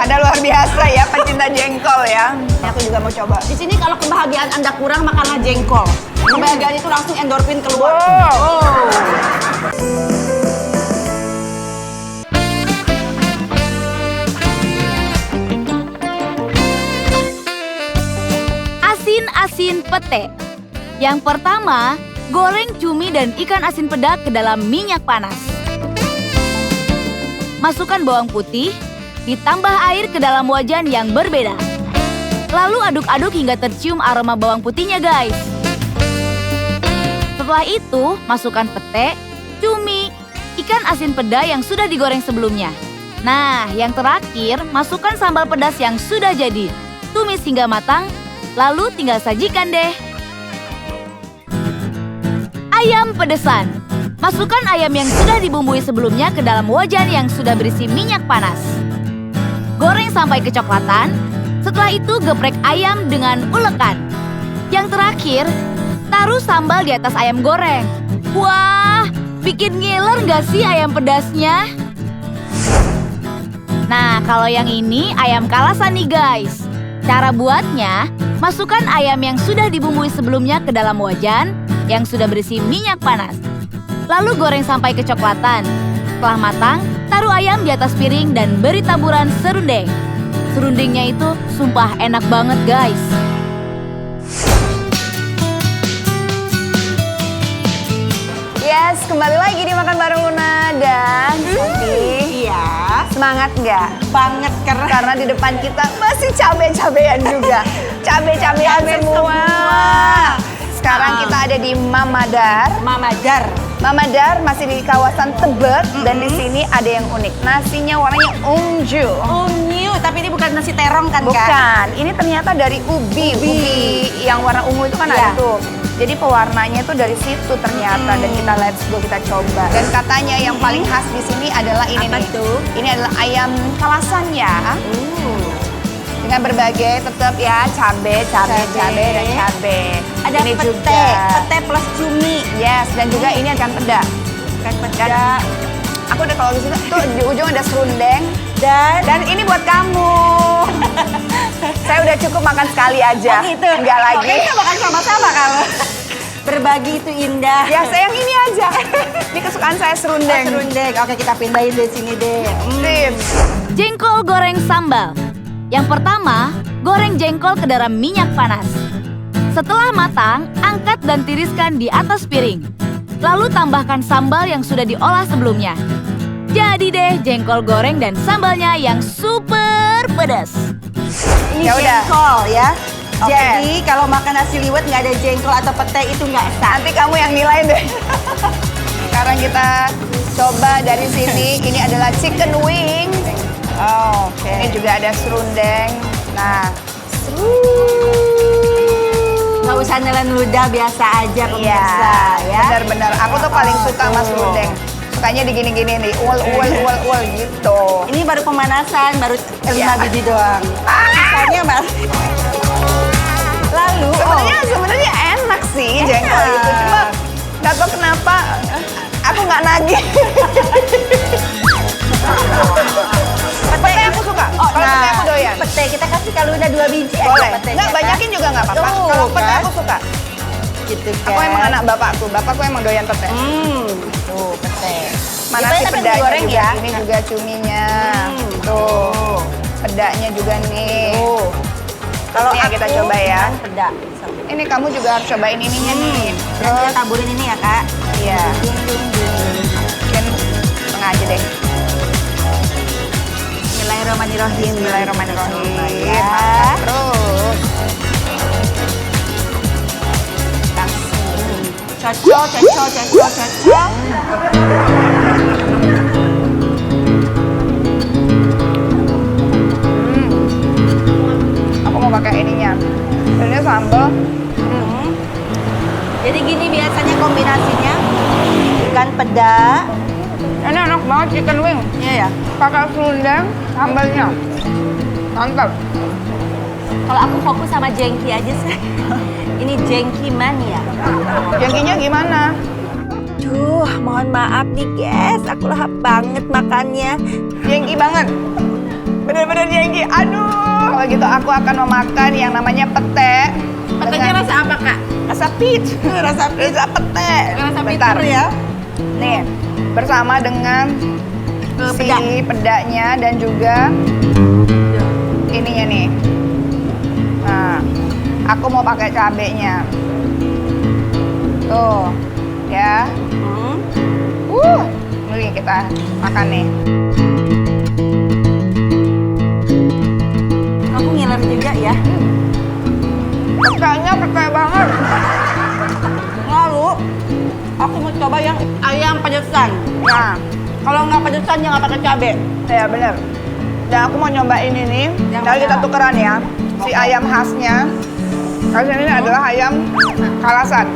Anda luar biasa ya, pecinta jengkol ya. Aku juga mau coba. Di sini kalau kebahagiaan Anda kurang, makanlah jengkol. Kebahagiaan itu langsung endorfin keluar. Wow. Asin pete. Yang pertama, goreng cumi dan ikan asin peda ke dalam minyak panas. Masukkan bawang putih, ditambah air ke dalam wajan yang berbeda. Lalu aduk-aduk hingga tercium aroma bawang putihnya, guys. Setelah itu, masukkan pete, cumi, ikan asin peda yang sudah digoreng sebelumnya. Nah, yang terakhir, masukkan sambal pedas yang sudah jadi. Tumis hingga matang, lalu tinggal sajikan deh. Ayam pedesan. Masukkan ayam yang sudah dibumbui sebelumnya ke dalam wajan yang sudah berisi minyak panas. Goreng sampai kecoklatan. Setelah itu geprek ayam dengan ulekan. Yang terakhir, taruh sambal di atas ayam goreng. Wah, bikin ngiler nggak sih ayam pedasnya? Nah, kalau yang ini ayam kalasan nih guys. Cara buatnya, masukkan ayam yang sudah dibumbui sebelumnya ke dalam wajan yang sudah berisi minyak panas. Lalu goreng sampai kecoklatan. Setelah matang, taruh ayam di atas piring dan beri taburan serundeng. Serundengnya itu sumpah enak banget guys. Yes, kembali lagi di Makan Bareng Luna dan Sophie. Iya. Semangat nggak? Banget keren. Karena di depan kita masih cabe-cabean juga. Cabe-cabean semua. Sekarang kita ada di Mamadar. Mamadar masih di kawasan Tebet dan di sini ada yang unik. Nasinya warnanya ungu. Unyu, tapi ini bukan nasi terong kan, Kak? Bukan, ini ternyata dari ubi. Ubi yang warna ungu itu kan ada tuh. Jadi pewarnanya itu dari situ ternyata dan kita let's go kita coba. Dan katanya yang paling khas di sini adalah ini Apa nih. tuh? Ini adalah ayam kalasan ya. Dengan berbagai tetap ya cabe dan cabe. Ada ini pete plus cumi. Yes, dan juga ini akan peda. Dan aku udah kalau di situ tuh di ujung ada serundeng dan ini buat kamu. Saya udah cukup makan sekali aja. Oh gitu? Enggak lagi. Oke, kita makan sama-sama kalau berbagi itu indah. Ya sayang ini aja. Ini kesukaan saya serundeng. Serundeng. Oke, kita pindahin di sini deh. Sip. Jengkol goreng sambal. Yang pertama, goreng jengkol ke dalam minyak panas. Setelah matang, angkat dan tiriskan di atas piring. Lalu tambahkan sambal yang sudah diolah sebelumnya. Jadi deh jengkol goreng dan sambalnya yang super pedas. Ini Ya udah. jengkol ya. Oke. Jadi kalau makan nasi liwet nggak ada jengkol atau pete itu nggak sah. Nanti kamu yang nilai deh. Sekarang kita coba dari sini. Ini adalah chicken wing. Oh, oke. Ini juga ada serundeng. Nah, Nggak usah nelen ludah, biasa aja iya, pemirsa ya. benar-benar. Aku tuh paling suka sama serundeng. Sukanya digini-gini nih, ual gitu. Ini baru pemanasan, baru 5 biji doang. Sisanya mas. Lalu, Sebenarnya enak sih jengkol itu. Cuma nggak tahu kenapa aku nggak nagih. Pete aku suka. Oh, kalau pete aku doyan. Pete kita kasih kalau udah 2 biji Boleh. aja petenya. Nggak banyakin juga nggak apa-apa. Tuh, Kalau pete kan? aku suka. Gitu kan. Aku emang anak bapakku. Bapakku emang doyan pete. Tuh pete. Mana Itu si tapi pedanya digoreng juga. ya. Ini juga cuminya. Tuh. Pedanya juga nih. Kalau Ini ya kita coba ya. Peda. Ini kamu juga harus cobain ininya nih. Dan kita taburin ini ya kak. Iya. Mungkin setengah aja deh. Bismillahirrahmanirrahim. Bismillahirrahmanirrahim. Ya. Makan terus. Cocok. Aku mau pakai ininya. Ini sambal. Jadi gini biasanya kombinasinya ikan peda. Ini enak banget chicken wing. Iya ya. Pakai serundeng, sambalnya. Mantap. Kalau aku fokus sama jengki aja sih. Ini jengki mania. Jengkinya gimana? Duh, mohon maaf nih guys, aku lahap banget makannya. Jengki banget. Bener-bener jengki. Aduh. Kalau gitu aku akan memakan yang namanya pete. Petenya rasa apa, Kak? Rasa peach. Rasa pete. Rasa Bentar. bitter ya. Nih, bersama dengan si pedanya dan juga ininya nih. Nah, aku mau pakai cabenya. Tuh, ya. Ini kita makan nih. Aku ngiler juga ya. Petenya pete banget. Lalu, aku mau coba yang ayam pedesan. Nah, Kalau nggak pedesan, ya nggak pakai cabai. ya bener. Dan aku mau nyobain ini. Yang Nanti kita mana? tukeran ya. Si ayam khasnya. Khasnya ini adalah ayam kalasan.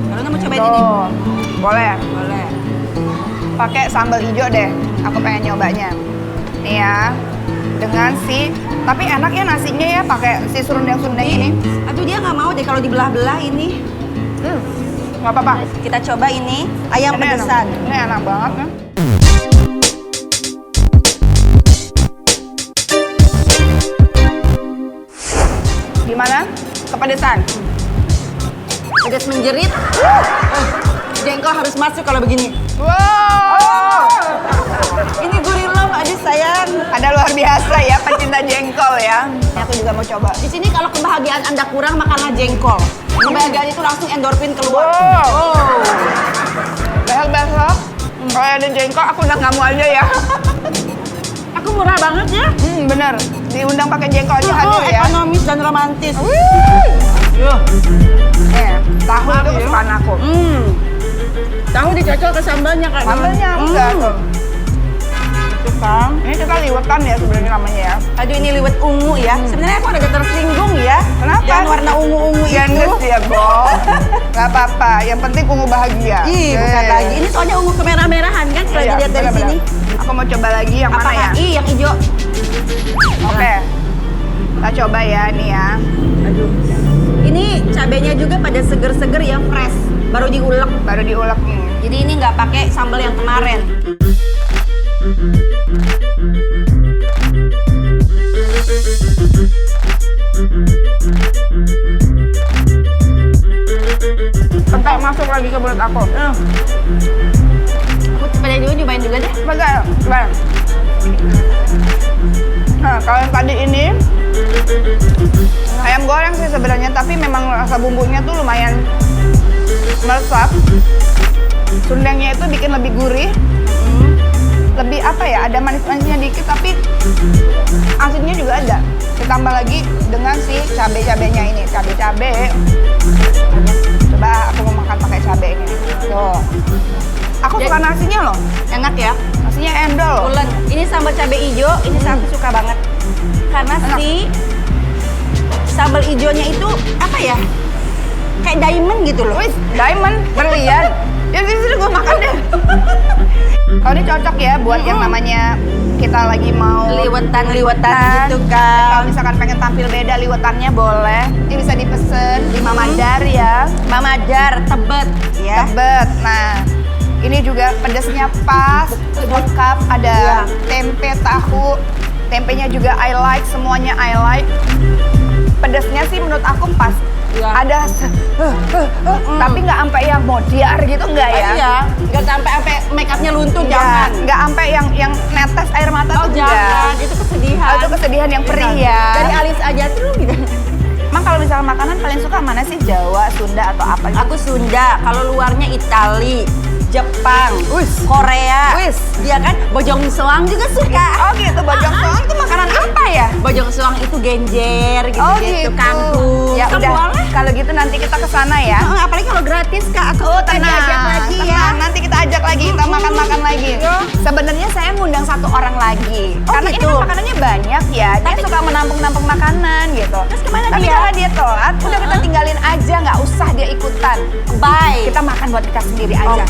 Kalau nggak mau cobain ini? Tuh, boleh. Boleh. Pakai sambal hijau deh. Aku pengen nyobanya. Nih ya. Dengan si, tapi enak ya nasinya ya pakai si serundeng-serundeng ini. Aduh, dia nggak mau deh kalau dibelah-belah ini. Nggak apa-apa. Kita coba ini ayam Ini enak. pedesan. Ini enak banget ya. Gimana? Kepedesan? Pedas menjerit. Jengkol harus masuk kalau begini. Wow! Ini gurih loh, adik sayang. Ada luar biasa ya pecinta jengkol ya. Aku juga mau coba. Di sini kalau kebahagiaan Anda kurang, makanlah jengkol. Kebahagiaan itu langsung endorfin keluar. Wow. Besok-besok kalau ada jengkol aku udah nggak mau aja ya. Aku murah banget ya. Bener. Diundang pakai jengkol aja hadir ya. Ekonomis dan romantis. Nih, tahu itu kesukaan aku. Tahu dicocol ke sambalnya Kak. Sambalnya enggak tuh. Itu kan. Ini kita liwetan ya sebenarnya namanya ya. Aduh, ini liwet ungu ya. Sebenarnya aku agak tersinggung ya. Kenapa? Yang warna ungu-ungu Ya itu. nges ya, Bo. Gak apa-apa, yang penting ungu bahagia. Ih, bukan lagi. Ini soalnya ungu kemerah-merahan kan kalau Iya, dilihat dari benar-benar. sini. Aku mau coba lagi yang Apa mana ya? Ih, yang hijau. Oke. Kita coba ya, nih ya. Aduh. Ini cabenya juga pada seger-seger ya, fresh. Baru diulek. Baru diulek nih. Jadi ini nggak pakai sambal yang kemarin. Bentar masuk lagi ke mulut aku. Aku pada dulu nyobain juga deh. Bentar, bentar. Nah, kalau yang tadi ini ayam goreng sih sebenarnya, tapi memang rasa bumbunya tuh lumayan meresap. Sundengnya itu bikin lebih gurih, lebih apa ya, ada manis-manisnya dikit, tapi asinnya juga ada. Ditambah lagi dengan si cabai-cabainya ini, cabai-cabai. Coba aku mau makan pakai cabai ini. Tuh. Aku suka nasinya loh, Enak ya. nasinya endol loh. Ulen. Ini sambal cabai hijau, ini aku suka banget. Karena Enak. si sambal hijaunya itu apa ya? Kayak diamond gitu loh. Wih, diamond, berlian. Ya sini gue makan deh. Kalau ini cocok ya buat yang namanya kita lagi mau Liwetan gitu Kalau kan. misalkan pengen tampil beda liwetannya boleh. Ini bisa dipesen di Mamadar ya. Mamadar, Tebet ya. Tebet. Nah, ini juga pedasnya pas, lengkap. Ada Iya. tempe, tahu. Tempenya juga I like, semuanya I like. Pedasnya sih menurut aku pas. Iya. Ada tapi nggak sampai yang modiar gitu nggak ya? Iya, nggak sampai make upnya luntur, jangan. Nggak sampai yang netes air mata Oh tuh jangan, enggak. itu kesedihan. Oh, itu kesedihan yang perih ya. Dari alis aja tuh gitu. Emang kalau misalnya makanan paling suka mana sih? Jawa, Sunda atau apa gitu? Aku Sunda, kalau luarnya Itali, Jepang, Wis. Korea. Wis. Dia kan bojong soang juga suka. Oh gitu, bojong soang itu makanan apa ya? Bojong soang itu genjer gitu, Oh gitu, gitu. kangkung. Ya Kan udah, boleh. kalau gitu nanti kita ke sana ya. Apalagi kalau gratis Kak, aku Oh suka tenang, diajak lagi ya. tenang. Nanti kita ajak lagi, kita makan-makan lagi. Sebenarnya saya ngundang satu orang lagi. Oh, Karena gitu. ini kan makanannya banyak ya. Dia suka menampung-nampung makanan gitu. Terus kemana Tapi dia? karena dia telat, udah kita tinggalin aja, nggak usah dia ikutan. Bye. Kita makan buat kita sendiri aja.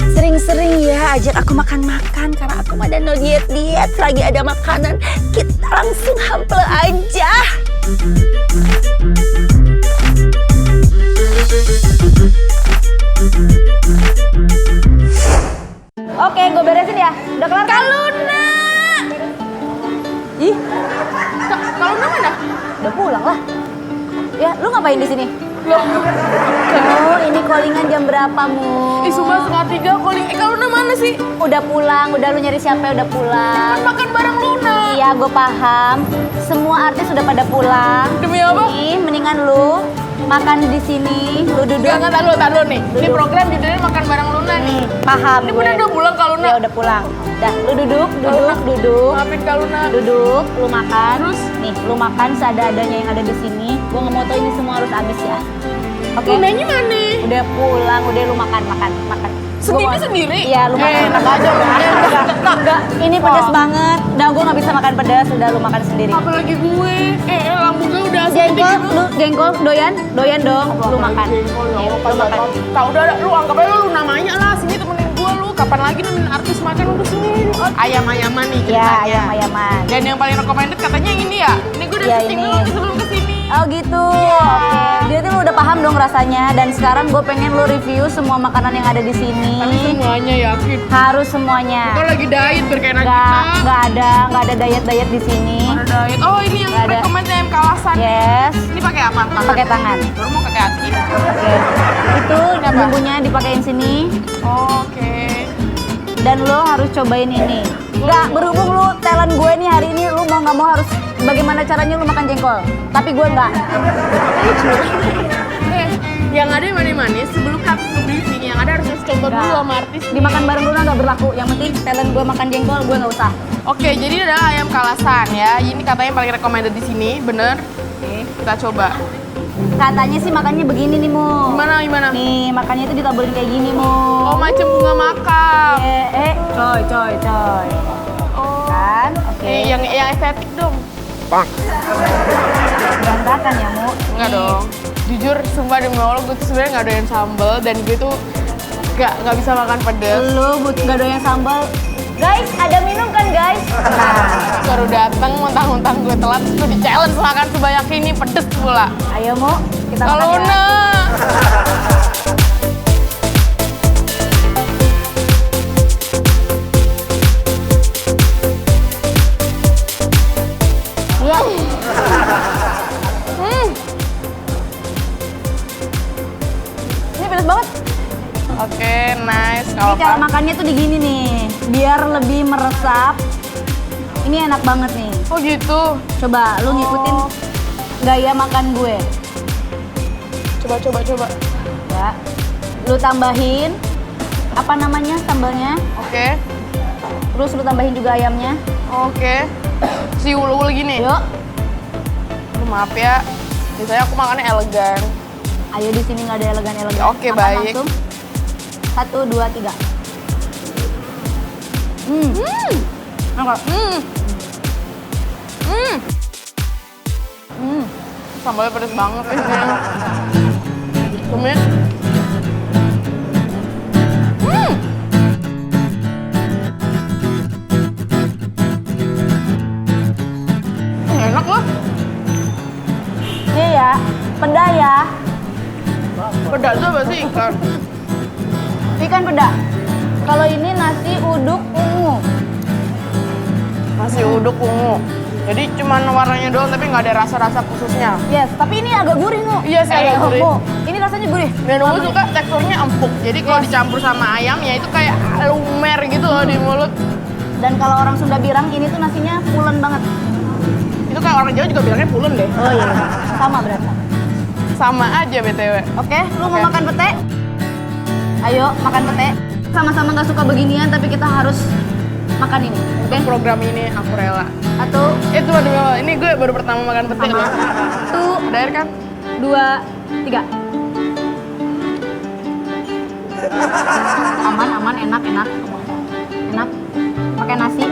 Sering-sering ya ajak aku makan-makan karena aku ada no diet-diet. selagi ada makanan, kita langsung hampel aja. Oke, gue beresin ya. Udah kelar kan? Kaluna! Ih, Kaluna mana? udah pulang lah. Ya, lu ngapain di sini? Oh, ini callingan jam berapa, Mu? Sumpah 2:30 calling. Kaluna mana sih? Udah pulang, udah lu nyari siapa udah pulang. Makan bareng Luna. Iya, gue paham. Semua artis udah pada pulang. Demi apa? Nih, mendingan lu makan di sini. Lu duduk. Jangan taruh nih. Ini program judulnya makan bareng Luna nih. Paham. Ini bener udah pulang Kaluna. Ya udah pulang. Dah, lu duduk. Maafin Kaluna. Duduk, lu makan. Terus? Nih, lu makan seadanya yang ada di sini. Gue nggak mau tau ini semua harus habis ya. Oke. Lunanya mana? Udah pulang, udah lu makan. Sendiri? Iya, lu makan. Enak aja lu. Enggak, ini pedas banget. Udah, gue nggak bisa makan pedas. Udah lu makan sendiri. Apalagi gue. Lambung gue udah Jengkol, doyan dong. Lu makan. Nih, lu makan. Kau udah, lu anggap aja lu namanya lah. Sini temenin gue lu. Kapan lagi nemenin artis makan lu sini. Ayam-ayaman nih Ya, ceritanya. ayam-ayaman. Dan yang paling recommended katanya yang ini ya. Ini gue udah Ya, setting ini. dulu nih sebelum kesini. Oh gitu. Oke. Jadi lu udah paham dong rasanya. Dan sekarang gue pengen lu review semua makanan yang ada di sini. Tapi semuanya yakin. Harus semuanya. Kau lagi diet berkaitan Nggak ada diet di sini. Ada diet. Oh ini yang Nggak ada. recommend ayam kalasan. Yes. Ini pakai apa? Pakai tangan. Baru mau pakai hati. Oke. Itu bumbunya dipakein sini. Oke. Dan lo harus cobain ini. Nggak, berhubung lu talent gue nih hari ini, lu mau nggak mau harus bagaimana caranya lu makan jengkol. Tapi gue nggak. Yang ada yang manis-manis sebelum kita nge-briefing, yang ada harus coba dulu Nggak. sama artis. Dimakan bareng dulu nggak berlaku. Yang penting talent gue makan jengkol, gue nggak usah. Oke, jadi ada ayam kalasan ya. Ini katanya paling recommended di sini, bener? Oke, kita coba. Katanya sih makannya begini nih, Mu. Gimana? Nih, makannya itu ditaburin kayak gini, Mu. Oh, macam bunga makam. Coy. Oh. Kan? Oke. Yang estetik dong. Berantakan ya, Mu. Enggak Nih. dong. Jujur, sumpah demi Allah, gue tuh sebenarnya nggak doyan sambal dan gue tuh nggak bisa makan pedas. Lu nggak doyan sambal. Guys, ada minum kan, guys? Nah, Baru datang, mentang-mentang gue telat, terus gue di-challenge makan sebanyak ini, pedes pula. ayo, Mu. Kita makan Kalau ya. Ini pedas banget. Oke, nice. Ini Kalau cara apa? makannya tuh digini nih, biar lebih meresap. Ini enak banget nih. Oh gitu. Coba lu ngikutin gaya makan gue. Coba. Ya. Lu tambahin apa namanya sambalnya? Oke. Terus lu tambahin juga ayamnya. Oke. Si ulu-ulu gini. Yuk. Aduh, maaf ya. Biasanya aku makannya elegan. Ayo di sini nggak ada elegan-elegan. Oke, Makan baik. langsung. 1, 2, 3. Enak. Sambalnya pedes banget ya. Tumis. Enak loh. Ini ya, peda ya. Pedas tuh apa sih ikan? Ikan peda. Kalau ini nasi uduk ungu. Nasi uduk ungu. Jadi cuman warnanya doang tapi nggak ada rasa-rasa khususnya. Yes, tapi ini agak gurih, Nu. Iya sih, agak gurih. Mu, ini rasanya gurih. Dan ungu suka teksturnya empuk. Jadi kalau dicampur sama ayamnya itu kayak lumer gitu loh di mulut. Dan kalau orang Sunda bilang ini tuh nasinya pulen banget. Itu kayak orang Jawa juga bilangnya pulen deh. Oh iya, sama berarti. Sama aja BTW. Oke, lu mau Oke. makan pete? Ayo, makan pete. Sama-sama nggak suka beginian, tapi kita harus makan ini. Oke? Untuk program ini aku rela. Satu, Itu aduh, ini gue baru pertama makan pete loh. satu, Ada air kan? 2, 3. Aman, enak. Enak. Pakai nasi.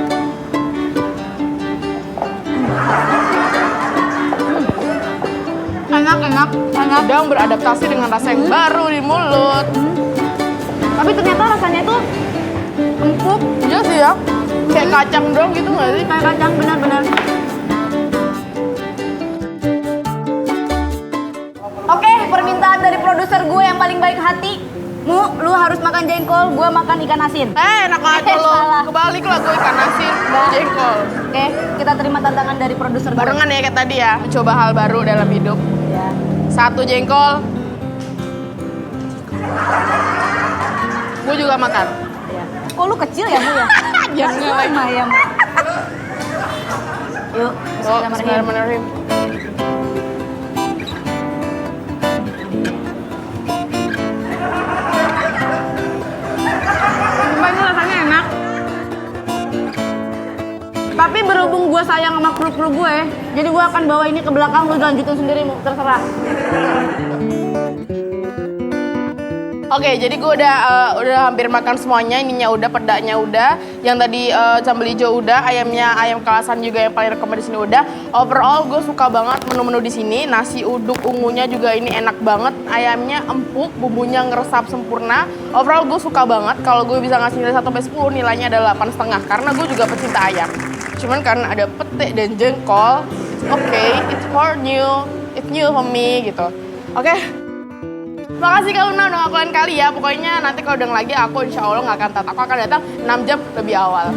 Enak. Sedang beradaptasi dengan rasa yang baru di mulut. Tapi ternyata rasanya tuh empuk, Iya sih ya. Kayak kacang dong gitu nggak sih? Kayak kacang, benar-benar. Oke, permintaan dari produser gue yang paling baik hati. Lu harus makan jengkol, gue makan ikan asin. Enak aja lo. Salah. Kebalik lah gue ikan asin, jengkol. Oke, kita terima tantangan dari produser gue. Barengan ya kayak tadi ya, mencoba hal baru dalam hidup. Ya. 1 jengkol. Gue juga makan. Ya. Kok lu kecil ya, Bu ya? Jangan lagi. Ayam. Yuk, Oh, bismillahirrahmanirrahim. bismillahirrahmanirrahim. Sumpah ini rasanya enak. Tapi berhubung gue sayang sama kru-kru gue, jadi gue akan bawa ini ke belakang, lu lanjutin sendiri, terserah. Oke, jadi gue udah hampir makan semuanya. Ininya udah, pedanya udah, yang tadi sambal hijau udah, ayam kalasan juga yang paling rekomend di sini udah. Overall gue suka banget menu-menu di sini. Nasi uduk ungunya juga ini enak banget. Ayamnya empuk, bumbunya ngeresap sempurna. Overall gue suka banget. Kalau gue bisa ngasih nilai 1 sampai 10, nilainya adalah 8,5 karena gue juga pecinta ayam. Cuman karena ada pete dan jengkol, it's for new, it's new for me gitu. Oke. Makasih Kak Luna udah ngakuin kali ya. Pokoknya nanti kalau udah lagi aku insya Allah nggak akan telat. Aku akan datang 6 jam lebih awal.